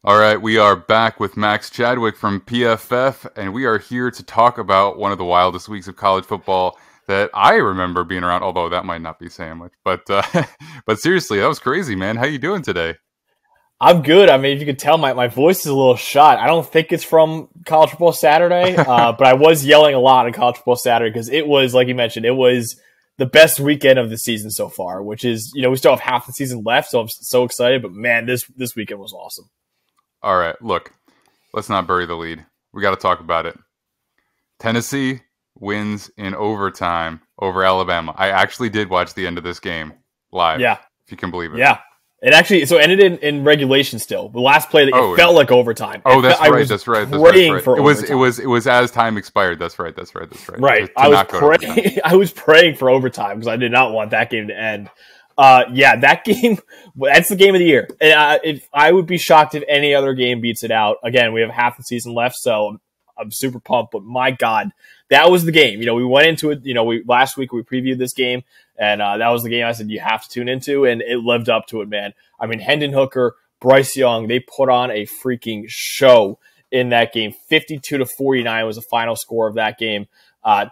All right, we are back with Max Chadwick from PFF, and we are here to talk about one of the wildest weeks of college football that I remember being around, although that might not be saying much. But but seriously, that was crazy, man. How you doing today? I'm good. I mean, if you could tell, my voice is a little shot. I don't think it's from College Football Saturday, but I was yelling a lot on College Football Saturday because it was, like you mentioned, it was the best weekend of the season so far, which is, we still have half the season left, so I'm so excited. But, man, this weekend was awesome. All right, look, let's not bury the lead. We got to talk about it. Tennessee wins in overtime over Alabama. I actually did watch the end of this game live, if you can believe it. Yeah. It actually ended in regulation still. The last play, it felt like overtime. That's right. That's right. It was as time expired. That's right. Right. I was praying for overtime because I did not want that game to end. That game, that's the game of the year. And I would be shocked if any other game beats it out. Again, we have half the season left, so I'm super pumped. But my God, that was the game. We went into it. Last week we previewed this game, and that was the game I said you have to tune into, and it lived up to it, man. I mean, Hendon Hooker, Bryce Young, they put on a freaking show in that game. 52-49 was the final score of that game.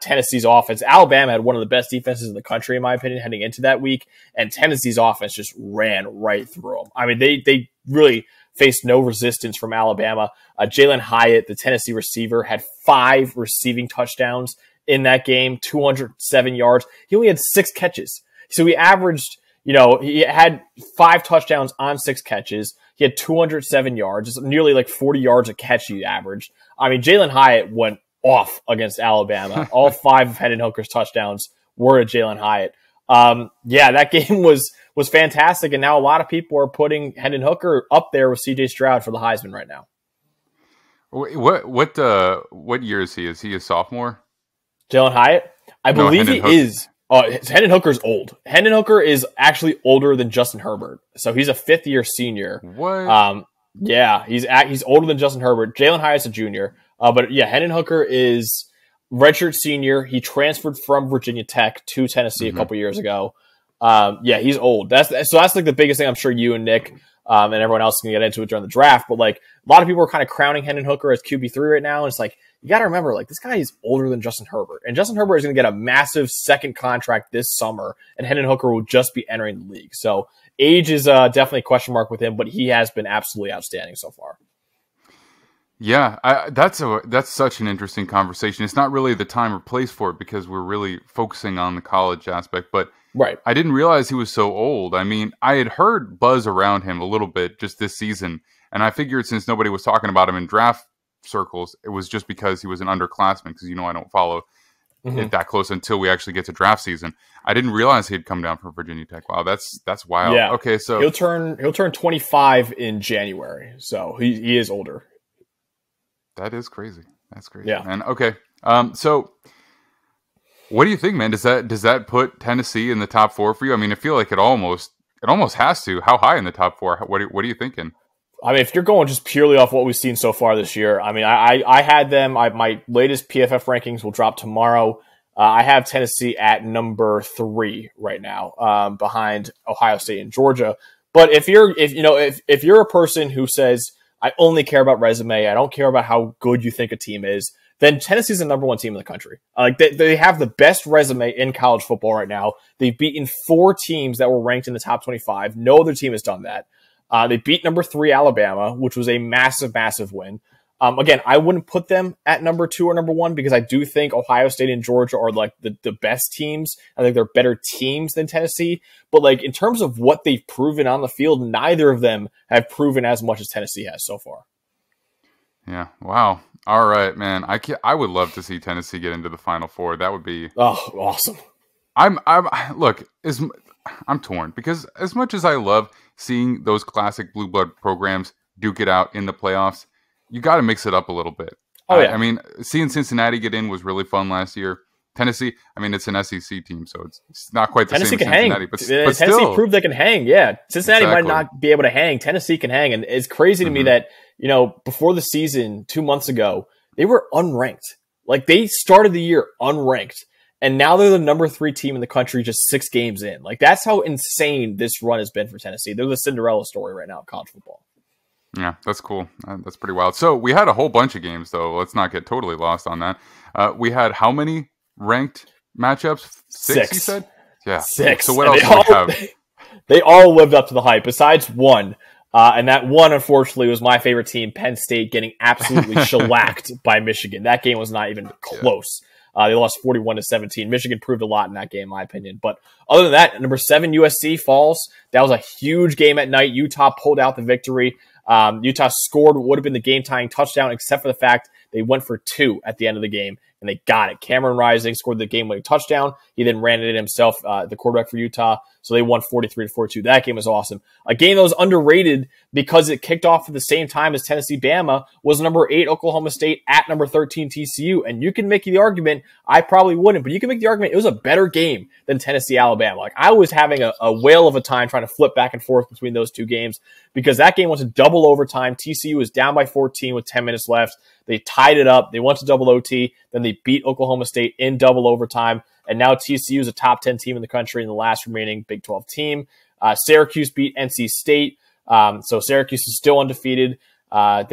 Tennessee's offense. Alabama had one of the best defenses in the country, in my opinion, heading into that week, and Tennessee's offense just ran right through them. I mean, they really faced no resistance from Alabama. Jalen Hyatt, the Tennessee receiver, had 5 receiving touchdowns in that game, 207 yards. He only had 6 catches. So he averaged, he had 5 touchdowns on 6 catches. He had 207 yards. It's nearly like 40 yards a catch he averaged. I mean, Jalen Hyatt went off against Alabama. All 5 of Hendon Hooker's touchdowns were to Jalen Hyatt. That game was fantastic, and now a lot of people are putting Hendon Hooker up there with C.J. Stroud for the Heisman right now. What year is he? Is he a sophomore? Jalen Hyatt? I believe he is. Hendon Hooker's old. Hendon Hooker is actually older than Justin Herbert, so he's a 5th-year senior. What? He's older than Justin Herbert. Jalen Hyatt's a junior. Hendon Hooker is redshirt senior. He transferred from Virginia Tech to Tennessee a couple years ago. He's old. That's like the biggest thing I'm sure you and Nick and everyone else can get into it during the draft. But like a lot of people are kind of crowning Hendon Hooker as QB3 right now. And it's like, you got to remember, like, this guy is older than Justin Herbert. And Justin Herbert is going to get a massive second contract this summer, and Hendon Hooker will just be entering the league. So age is definitely a question mark with him, but he has been absolutely outstanding so far. Yeah, that's such an interesting conversation. It's not really the time or place for it because we're really focusing on the college aspect. But right, I didn't realize he was so old. I mean, I had heard buzz around him a little bit just this season, and I figured since nobody was talking about him in draft circles, it was just because he was an underclassman. Because I don't follow it that close until we actually get to draft season. I didn't realize he'd come down from Virginia Tech. Wow, that's wild. Yeah. Okay, so he'll turn 25 in January, so he is older. That is crazy. That's crazy. Yeah. Man. Okay. So what do you think, man? Does that put Tennessee in the top 4 for you? I mean, I feel like it almost has to. How high in the top 4? What are you thinking? I mean, if you're going just purely off what we've seen so far this year, I mean, I had them. My latest PFF rankings will drop tomorrow. I have Tennessee at number 3 right now, behind Ohio State and Georgia. But if you're a person who says, I only care about resume, I don't care about how good you think a team is, then Tennessee's the number 1 team in the country. Like they have the best resume in college football right now. They've beaten 4 teams that were ranked in the top 25. No other team has done that. They beat number 3 Alabama, which was a massive, massive win. Again, I wouldn't put them at number 2 or number 1 because I do think Ohio State and Georgia are like the best teams. I think they're better teams than Tennessee. But like in terms of what they've proven on the field, neither of them have proven as much as Tennessee has so far. Yeah. Wow. All right, man. I would love to see Tennessee get into the Final Four. That would be awesome. I'm torn because as much as I love seeing those classic blue blood programs duke it out in the playoffs, you got to mix it up a little bit. I mean, seeing Cincinnati get in was really fun last year. Tennessee, I mean, it's an SEC team, so it's not quite the Tennessee same as Cincinnati. But Tennessee still proved they can hang. Yeah, Cincinnati might not be able to hang. Tennessee can hang, and it's crazy to me that before the season 2 months ago they were unranked. Like they started the year unranked, and now they're the number 3 team in the country just 6 games in. Like that's how insane this run has been for Tennessee. They're the Cinderella story right now of college football. Yeah, that's cool. That's pretty wild. So we had a whole bunch of games, though. Let's not get totally lost on that. We had how many ranked matchups? Six, you said? Yeah. Six. So what else do we have? They all lived up to the hype, besides one. And that one, unfortunately, was my favorite team, Penn State, getting absolutely shellacked by Michigan. That game was not even close. They lost 41-17. Michigan proved a lot in that game, in my opinion. But other than that, number 7 USC falls. That was a huge game at night. Utah pulled out the victory. Utah scored what would have been the game-tying touchdown, except for the fact they went for 2 at the end of the game, and they got it. Cameron Rising scored the game-winning touchdown. He then ran it in himself, the quarterback for Utah. So they won 43-42. That game was awesome. A game that was underrated because it kicked off at the same time as Tennessee-Bama was number 8 Oklahoma State at number 13 TCU. And you can make the argument, I probably wouldn't, but you can make the argument it was a better game than Tennessee-Alabama. Like, I was having a whale of a time trying to flip back and forth between those two games because that game went to double overtime. TCU was down by 14 with 10 minutes left. They tied it up. They went to double OT. Then they beat Oklahoma State in double overtime. And now TCU is a top 10 team in the country and the last remaining Big 12 team. Syracuse beat NC State. So Syracuse is still undefeated. I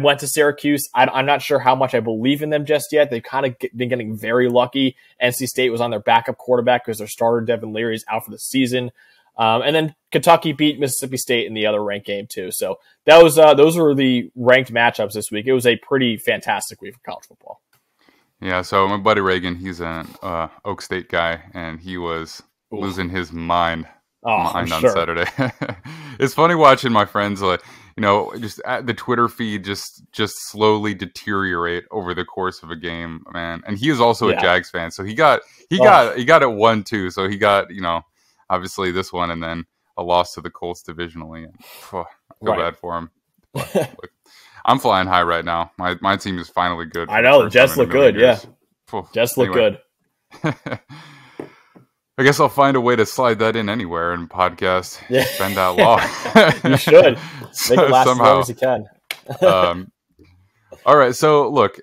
went to Syracuse. I'm not sure how much I believe in them just yet. They've kind of been getting very lucky. NC State was on their backup quarterback because their starter, Devin Leary, is out for the season. And then Kentucky beat Mississippi State in the other ranked game too. So that was those were the ranked matchups this week. It was a pretty fantastic week for college football. Yeah, so my buddy Reagan, he's an Oak State guy, and he was losing his mind on Saturday. It's funny watching my friends, just at the Twitter feed just slowly deteriorate over the course of a game, man. And he is also a Jags fan, so he got it 1-2. So he got obviously this one, and then a loss to the Colts divisionally. And, I feel bad for him. But, look, I'm flying high right now. My team is finally good. I know. The Jets look good, yeah. Jets look good. I guess I'll find a way to slide that in anywhere in podcast. Yeah. It's been that long. You should. Make it last as long as you can. All right. So, look,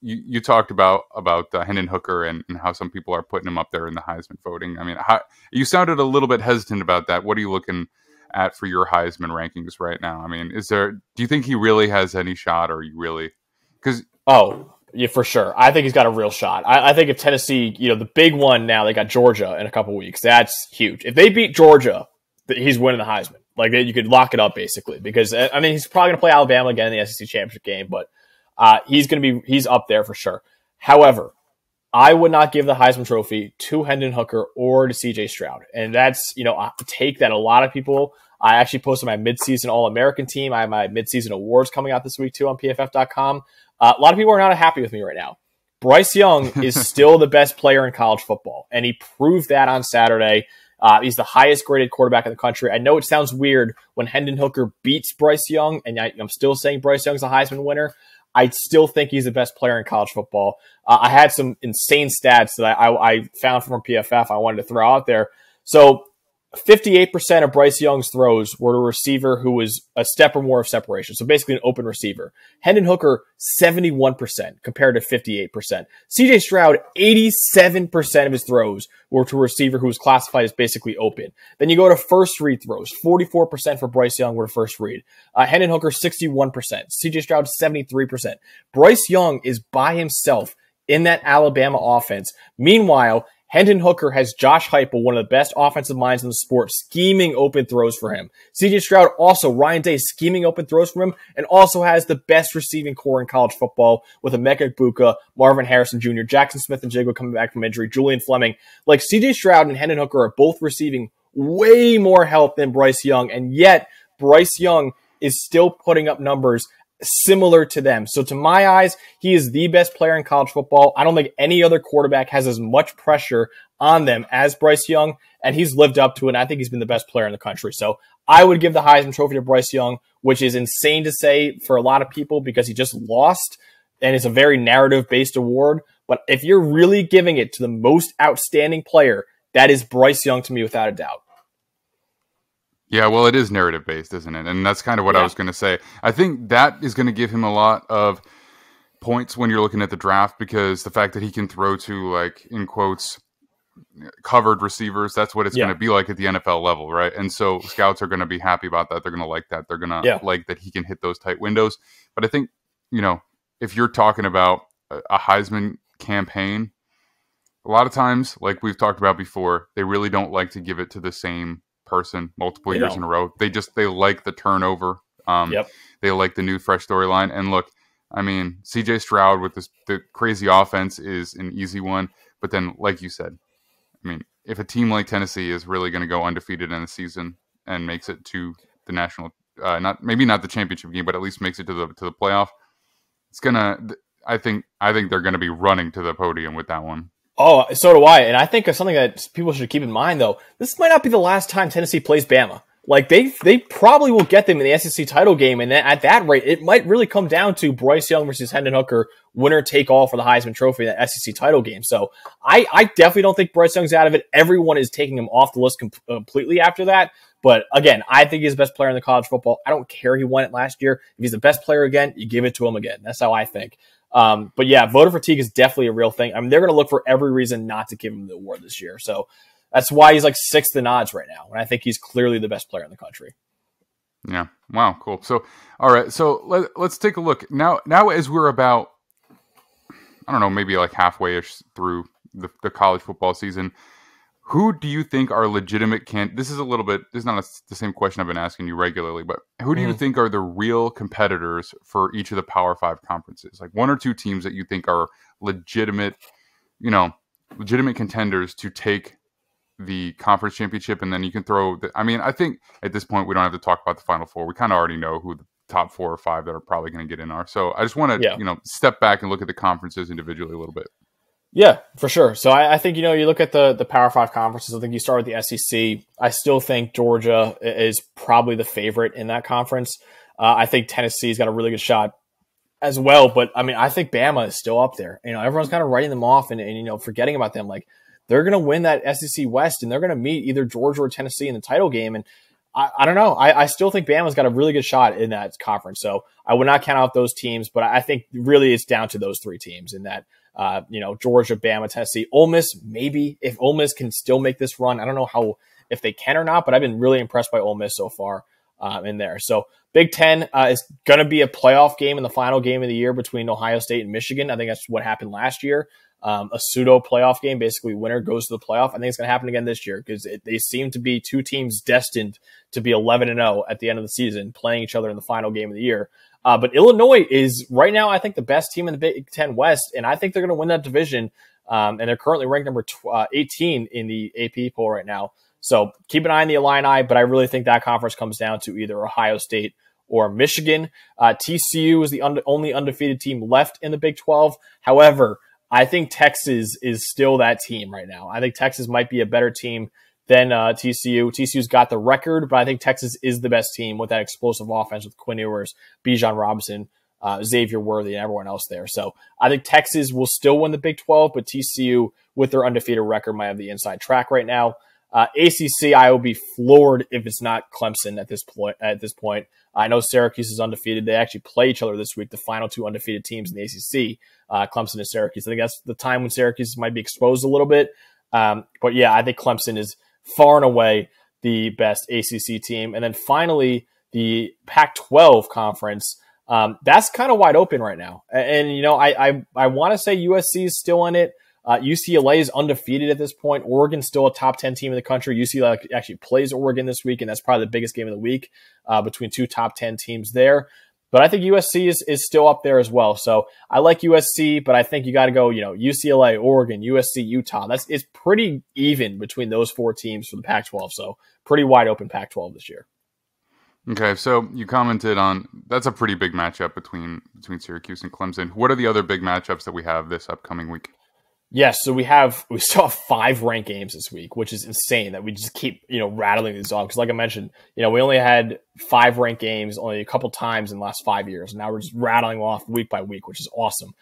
you talked about Hendon Hooker and how some people are putting him up there in the Heisman voting. I mean, you sounded a little bit hesitant about that. What are you looking at for your Heisman rankings right now? I mean, do you think he really has any shot, or are you really? Yeah, for sure. I think he's got a real shot. I think if Tennessee, the big one now, they got Georgia in a couple weeks. That's huge. If they beat Georgia, he's winning the Heisman. Like, you could lock it up basically because I mean, he's probably going to play Alabama again in the SEC championship game, but he's up there for sure. However, I would not give the Heisman Trophy to Hendon Hooker or to CJ Stroud. And that's, a take that a lot of people, I actually posted my midseason All-American team. I have my midseason awards coming out this week too on PFF.com. A lot of people are not happy with me right now. Bryce Young is still the best player in college football, and he proved that on Saturday. He's the highest graded quarterback in the country. I know it sounds weird when Hendon Hooker beats Bryce Young, and I'm still saying Bryce Young's a Heisman winner. I still think he's the best player in college football. I had some insane stats that I found from PFF I wanted to throw out there. So 58% of Bryce Young's throws were to a receiver who was a step or more of separation. So basically an open receiver. Hendon Hooker, 71% compared to 58%. CJ Stroud, 87% of his throws were to a receiver who was classified as basically open. Then you go to first read throws. 44% for Bryce Young were first read. Hendon Hooker, 61%. CJ Stroud, 73%. Bryce Young is by himself in that Alabama offense. Meanwhile, Hendon Hooker has Josh Heupel, one of the best offensive minds in the sport, scheming open throws for him. CJ Stroud also, Ryan Day, scheming open throws for him, and also has the best receiving core in college football with Emeka Egbuka, Marvin Harrison Jr., Jackson Smith and Jigba coming back from injury, Julian Fleming. Like, CJ Stroud and Hendon Hooker are both receiving way more help than Bryce Young, and yet Bryce Young is still putting up numbers similar to them. So to my eyes, he is the best player in college football. I don't think any other quarterback has as much pressure on them as Bryce Young, and he's lived up to it, and I think he's been the best player in the country. So I would give the Heisman Trophy to Bryce Young, which is insane to say for a lot of people because he just lost, and it's a very narrative-based award. But if you're really giving it to the most outstanding player, that is Bryce Young to me without a doubt. Yeah, well, it is narrative-based, isn't it? And that's kind of what I was going to say. I think that is going to give him a lot of points when you're looking at the draft because the fact that he can throw to, like, in quotes, covered receivers. That's what it's going to be like at the NFL level, right? And so scouts are going to be happy about that. They're going to like that. They're going to like that he can hit those tight windows. But I think, if you're talking about a Heisman campaign, a lot of times, like we've talked about before, they really don't like to give it to the same person multiple years in a row. They like the turnover. They like the new fresh storyline. And look, I mean, CJ Stroud with the crazy offense is an easy one. But then, like you said, I mean, if a team like Tennessee is really going to go undefeated in the season and makes it to the national, not the championship game, but at least makes it to the playoff, it's gonna. I think they're going to be running to the podium with that one. Oh, so do I. And I think something that people should keep in mind, though, this might not be the last time Tennessee plays Bama. Like, they probably will get them in the SEC title game, and at that rate, it might really come down to Bryce Young versus Hendon Hooker, winner take all for the Heisman Trophy in that SEC title game. So I definitely don't think Bryce Young's out of it. Everyone is taking him off the list completely after that. But again, I think he's the best player in the college football. I don't care he won it last year. If he's the best player again, you give it to him again. That's how I think. But yeah, voter fatigue is definitely a real thing. I mean, they're going to look for every reason not to give him the award this year. So that's why he's like 6th in odds right now. And I think he's clearly the best player in the country. Yeah. Wow. Cool. So, all right. So let's take a look now as we're about, I don't know, maybe like halfway-ish through the college football season. Who do you think are legitimate this is not the same question I've been asking you regularly, but who do you think are the real competitors for each of the Power 5 conferences? Like one or two teams that you think are legitimate contenders to take the conference championship, and then you can throw I think at this point we don't have to talk about the Final Four. We kind of already know who the top 4 or 5 that are probably going to get in are. So I just want to, step back and look at the conferences individually a little bit. Yeah, for sure. So I think, you look at the Power 5 conferences. I think you start with the SEC. I still think Georgia is probably the favorite in that conference. I think Tennessee's got a really good shot as well. But, I mean, I think Bama is still up there. Everyone's kind of writing them off and forgetting about them. Like, they're going to win that SEC West, and they're going to meet either Georgia or Tennessee in the title game. And I don't know. I still think Bama's got a really good shot in that conference. So I would not count out those teams, but I think really it's down to those 3 teams in that, Georgia, Bama, Tennessee, Ole Miss. Maybe if Ole Miss can still make this run, I don't know if they can or not, but I've been really impressed by Ole Miss so far in there. So Big Ten is going to be a playoff game in the final game of the year between Ohio State and Michigan. I think that's what happened last year. A pseudo playoff game, basically winner goes to the playoff. I think it's going to happen again this year because they seem to be 2 teams destined to be 11-0 at the end of the season, playing each other in the final game of the year. But Illinois is right now, I think, the best team in the Big Ten West, and I think they're going to win that division. And they're currently ranked number 18 in the AP poll right now. So keep an eye on the Illini, but I really think that conference comes down to either Ohio State or Michigan. TCU is the only undefeated team left in the Big 12. However, I think Texas is still that team right now. I think Texas might be a better team than TCU. TCU's got the record, but I think Texas is the best team with that explosive offense with Quinn Ewers, Bijan Robinson, Xavier Worthy, and everyone else there. So I think Texas will still win the Big 12, but TCU, with their undefeated record, might have the inside track right now. ACC, I will be floored if it's not Clemson at this point. I know Syracuse is undefeated. They actually play each other this week, the final 2 undefeated teams in the ACC, Clemson and Syracuse. I think that's the time when Syracuse might be exposed a little bit. But yeah, I think Clemson is far and away the best ACC team. And then finally, the Pac-12 conference. That's kind of wide open right now. And I want to say USC is still in it. UCLA is undefeated at this point. Oregon's still a top 10 team in the country. UCLA actually plays Oregon this week, and that's probably the biggest game of the week between 2 top 10 teams there. But I think USC is still up there as well. So I like USC, but I think you got to go, UCLA, Oregon, USC, Utah. It's pretty even between those 4 teams for the Pac-12. So pretty wide open Pac-12 this year. Okay, so you commented on that's a pretty big matchup between Syracuse and Clemson. What are the other big matchups that we have this upcoming week? Yes, so we still have 5 ranked games this week, which is insane that we just keep, rattling these off. Because like I mentioned, we only had 5 ranked games only a couple times in the last 5 years. And now we're just rattling off week by week, which is awesome.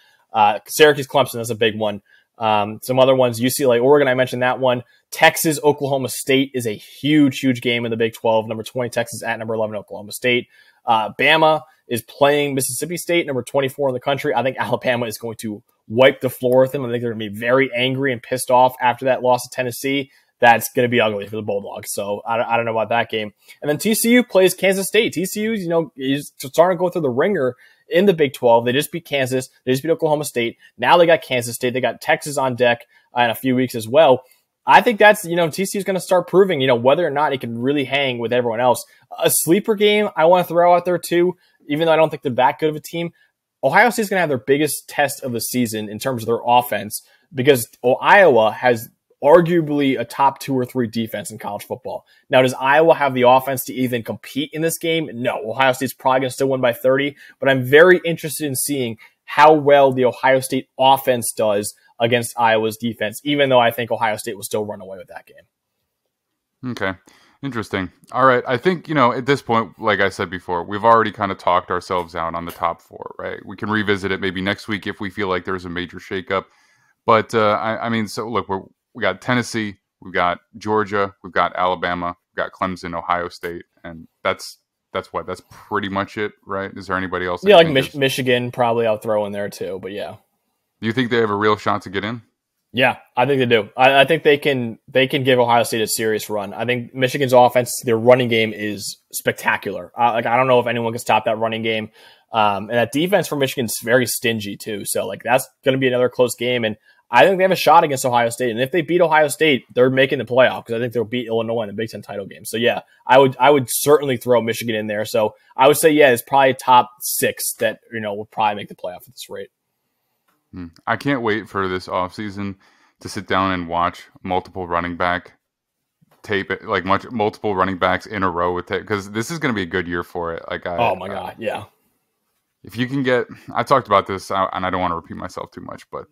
Syracuse, Clemson, that's a big one. Some other ones, UCLA, Oregon, I mentioned that one. Texas, Oklahoma State is a huge, huge game in the Big 12. Number 20, Texas at number 11, Oklahoma State. Bama is playing Mississippi State, number 24 in the country. I think Alabama is going to wipe the floor with them. I think they're going to be very angry and pissed off after that loss to Tennessee. That's going to be ugly for the Bulldogs. So I don't know about that game. And then TCU plays Kansas State. TCU's, is starting to go through the ringer in the Big 12. They just beat Kansas. They just beat Oklahoma State. Now they got Kansas State. They got Texas on deck in a few weeks as well. I think that's, TCU's going to start proving, whether or not it can really hang with everyone else. A sleeper game I want to throw out there too, even though I don't think they're that good of a team. Ohio State's going to have their biggest test of the season in terms of their offense because Iowa has arguably a top 2 or 3 defense in college football. Now, does Iowa have the offense to even compete in this game? No. Ohio State's probably going to still win by 30, but I'm very interested in seeing how well the Ohio State offense does against Iowa's defense, even though I think Ohio State will still run away with that game. Okay. Interesting. All right. I think, at this point, like I said before, we've already kind of talked ourselves out on the top 4, right? We can revisit it maybe next week if we feel like there's a major shakeup. But, so look, we got Tennessee, we've got Georgia, we've got Alabama, we've got Clemson, Ohio State, and that's pretty much it, right? Is there anybody else? Yeah, like Michigan probably I'll throw in there too, but yeah. Do you think they have a real shot to get in? Yeah, I think they do. I think they can give Ohio State a serious run. I think Michigan's offense, their running game is spectacular. I don't know if anyone can stop that running game. And that defense for Michigan's very stingy too. So that's going to be another close game. And I think they have a shot against Ohio State. And if they beat Ohio State, they're making the playoff because I think they'll beat Illinois in the Big Ten title game. So yeah, I would certainly throw Michigan in there. So I would say, yeah, it's probably top 6 that, will probably make the playoff at this rate. I can't wait for this offseason to sit down and watch multiple running back tape, multiple running backs in a row with it, because this is going to be a good year for it. Oh my God, yeah. If you can I talked about this, and I don't want to repeat myself too much, but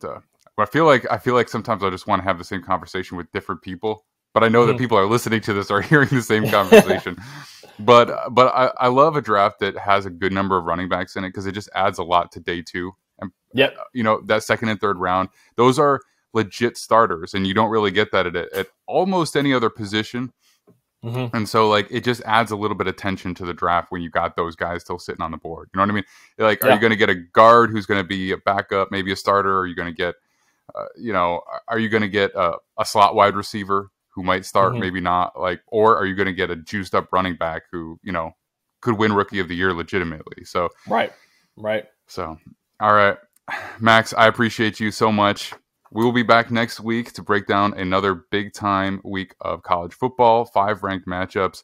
I feel like sometimes I just want to have the same conversation with different people. But I know that people are listening to this are hearing the same conversation. But I love a draft that has a good number of running backs in it because it just adds a lot to day 2. And that second and third round, those are legit starters, and you don't really get that at almost any other position. And so it just adds a little bit of tension to the draft when you got those guys still sitting on the board. You know what I mean? Are you going to get a guard who's going to be a backup, maybe a starter? Or are you going to get, are you going to get a slot wide receiver who might start, maybe not, or are you going to get a juiced up running back who, could win Rookie of the Year legitimately? So, right. So, all right, Max, I appreciate you so much. We will be back next week to break down another big-time week of college football, 5 ranked matchups.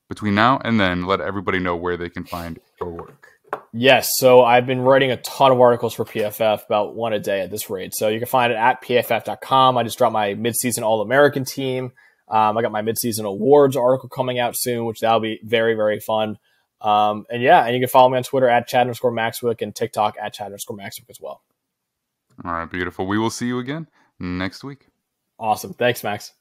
Between now and then, let everybody know where they can find your work. Yes, so I've been writing a ton of articles for PFF, about 1 a day at this rate. So you can find it at pff.com. I just dropped my midseason All-American team. I got my midseason awards article coming out soon, which that'll be very, very fun. And you can follow me on Twitter at Chad_Maxwick and TikTok at Chad_Maxwick as well. All right, beautiful. We will see you again next week. Awesome. Thanks, Max.